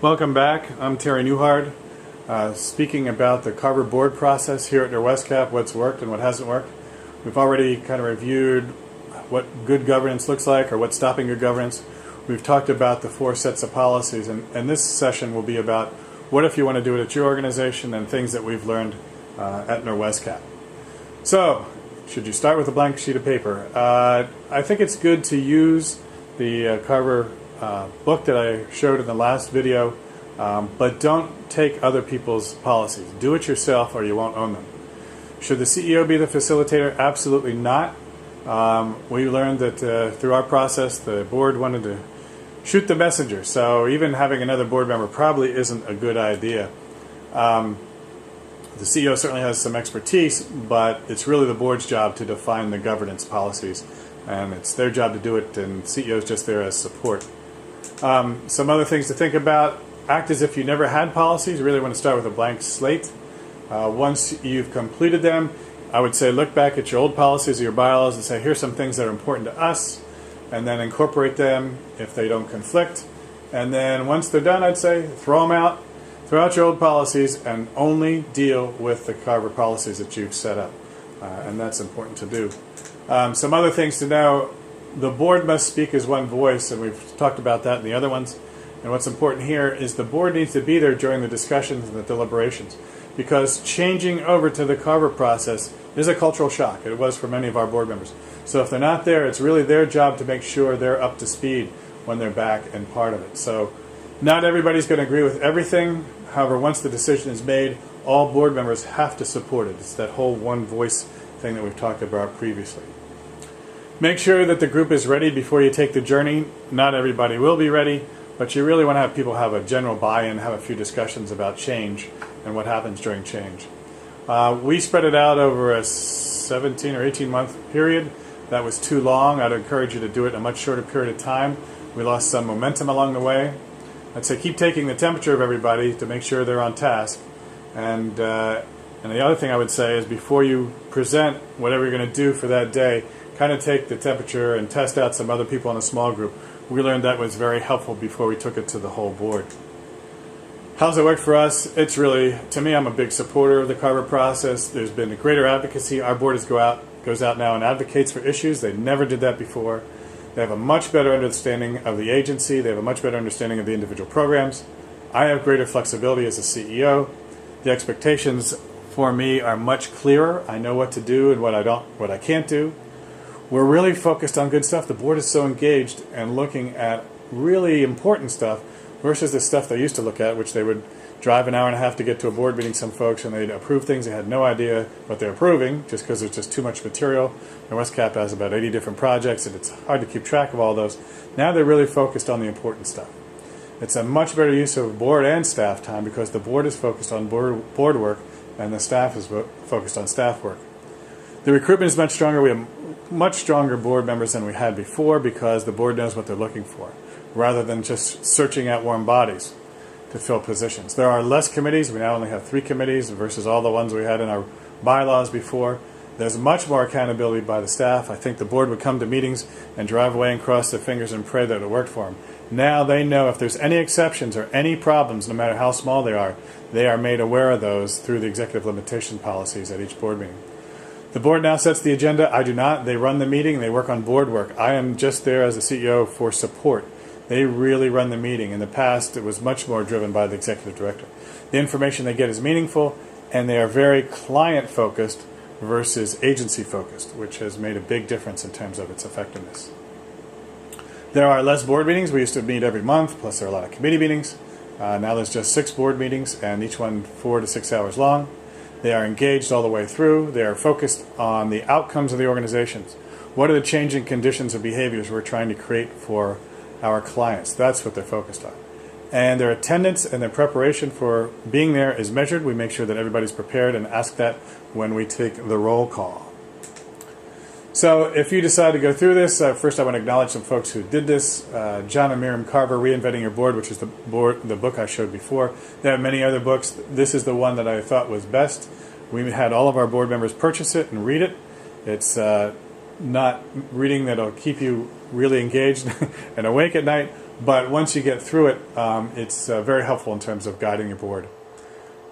Welcome back. I'm Terry Newhard, speaking about the Carver board process here at Norwescap, what's worked and what hasn't worked. We've already kind of reviewed what good governance looks like or what's stopping good governance. We've talked about the 4 sets of policies, and this session will be about what if you want to do it at your organization and things that we've learned at Norwescap. So, should you start with a blank sheet of paper? I think it's good to use the Carver book that I showed in the last video, but don't take other people's policies. Do it yourself or you won't own them. Should the CEO be the facilitator? Absolutely not. We learned that through our process the board wanted to shoot the messenger, so even having another board member probably isn't a good idea. The CEO certainly has some expertise, but it's really the board's job to define the governance policies, and it's their job to do it, and the CEO is just there as support. Some other things to think about: act as if you never had policies. You really want to start with a blank slate. Once you've completed them, I would say look back at your old policies or your bylaws and say, here's some things that are important to us, and then incorporate them if they don't conflict. And then once they're done, I'd say throw them out. Throw out your old policies and only deal with the Carver policies that you've set up. And that's important to do. Some other things to know: the board must speak as one voice, and we've talked about that in the other ones. And what's important here is the board needs to be there during the discussions and the deliberations, because changing over to the Carver process is a cultural shock. It was for many of our board members. So if they're not there, it's really their job to make sure they're up to speed when they're back and part of it. So not everybody's going to agree with everything. However, once the decision is made, all board members have to support it. It's that whole one voice thing that we've talked about previously. Make sure that the group is ready before you take the journey. Not everybody will be ready, but you really want to have people have a general buy-in, have a few discussions about change and what happens during change. We spread it out over a 17 or 18 month period. That was too long. I'd encourage you to do it in a much shorter period of time. We lost some momentum along the way. I'd say keep taking the temperature of everybody to make sure they're on task. And the other thing I would say is, before you present whatever you're going to do for that day, kind of take the temperature and test out some other people in a small group. We learned that was very helpful before we took it to the whole board. How's it worked for us? It's really, to me, I'm a big supporter of the Carver process. There's been a greater advocacy. Our board goes out now and advocates for issues. They never did that before. They have a much better understanding of the agency. They have a much better understanding of the individual programs. I have greater flexibility as a CEO. The expectations for me are much clearer. I know what to do and what I can't do. We're really focused on good stuff. The board is so engaged and looking at really important stuff versus the stuff they used to look at, which they would drive an hour and a half to get to a board meeting, some folks, and they'd approve things. They had no idea what they're approving just because there's just too much material. Norwescap has about 80 different projects, and it's hard to keep track of all those. Now they're really focused on the important stuff. It's a much better use of board and staff time, because the board is focused on board work and the staff is focused on staff work. The recruitment is much stronger. We have much stronger board members than we had before, because the board knows what they're looking for, rather than just searching out warm bodies to fill positions. There are less committees. We now only have 3 committees versus all the ones we had in our bylaws before. There's much more accountability by the staff. I think the board would come to meetings and drive away and cross their fingers and pray that it worked for them. Now they know if there's any exceptions or any problems, no matter how small they are made aware of those through the executive limitation policies at each board meeting. The board now sets the agenda. I do not. They run the meeting. They work on board work. I am just there as the CEO for support. They really run the meeting. In the past, it was much more driven by the executive director. The information they get is meaningful, and they are very client-focused versus agency-focused, which has made a big difference in terms of its effectiveness. There are less board meetings. We used to meet every month, plus there are a lot of committee meetings. Now there's just 6 board meetings, and each one 4 to 6 hours long. They are engaged all the way through. They are focused on the outcomes of the organizations. What are the changing conditions and behaviors we're trying to create for our clients? That's what they're focused on. And their attendance and their preparation for being there is measured. We make sure that everybody's prepared and ask that when we take the roll call. So if you decide to go through this, first I want to acknowledge some folks who did this. John and Miriam Carver, Reinventing Your Board, which is the book I showed before. They have many other books. This is the one that I thought was best. We had all of our board members purchase it and read it. It's not reading that'll keep you really engaged and awake at night, But once you get through it, it's very helpful in terms of guiding your board.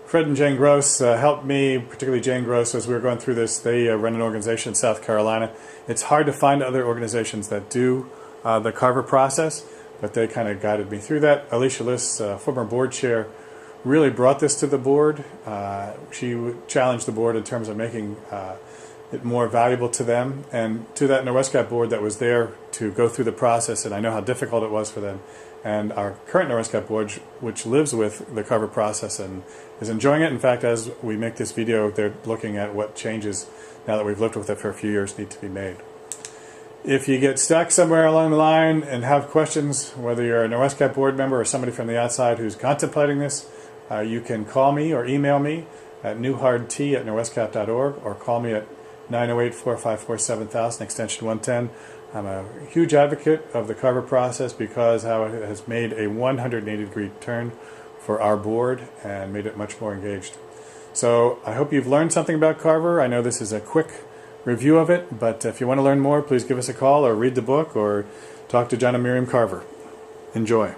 Fred and Jane Gross helped me, particularly Jane Gross, as we were going through this. They run an organization in South Carolina. It's hard to find other organizations that do the Carver process, but they kind of guided me through that. Alicia Liss, former board chair, really brought this to the board. She challenged the board in terms of making it more valuable to them and to that Norwescap board that was there to go through the process, and I know how difficult it was for them. And our current Norwescap board, which lives with the Carver process and is enjoying it. In fact, as we make this video, they're looking at what changes, now that we've lived with it for a few years, need to be made. If you get stuck somewhere along the line and have questions, whether you're a Norwescap board member or somebody from the outside who's contemplating this, you can call me or email me at newhardt@norwescap.org or call me at 908-454-7000, extension 110. I'm a huge advocate of the Carver process because how it has made a 180-degree turn for our board and made it much more engaged. So I hope you've learned something about Carver. I know this is a quick review of it, but if you want to learn more, please give us a call or read the book or talk to John and Miriam Carver. Enjoy.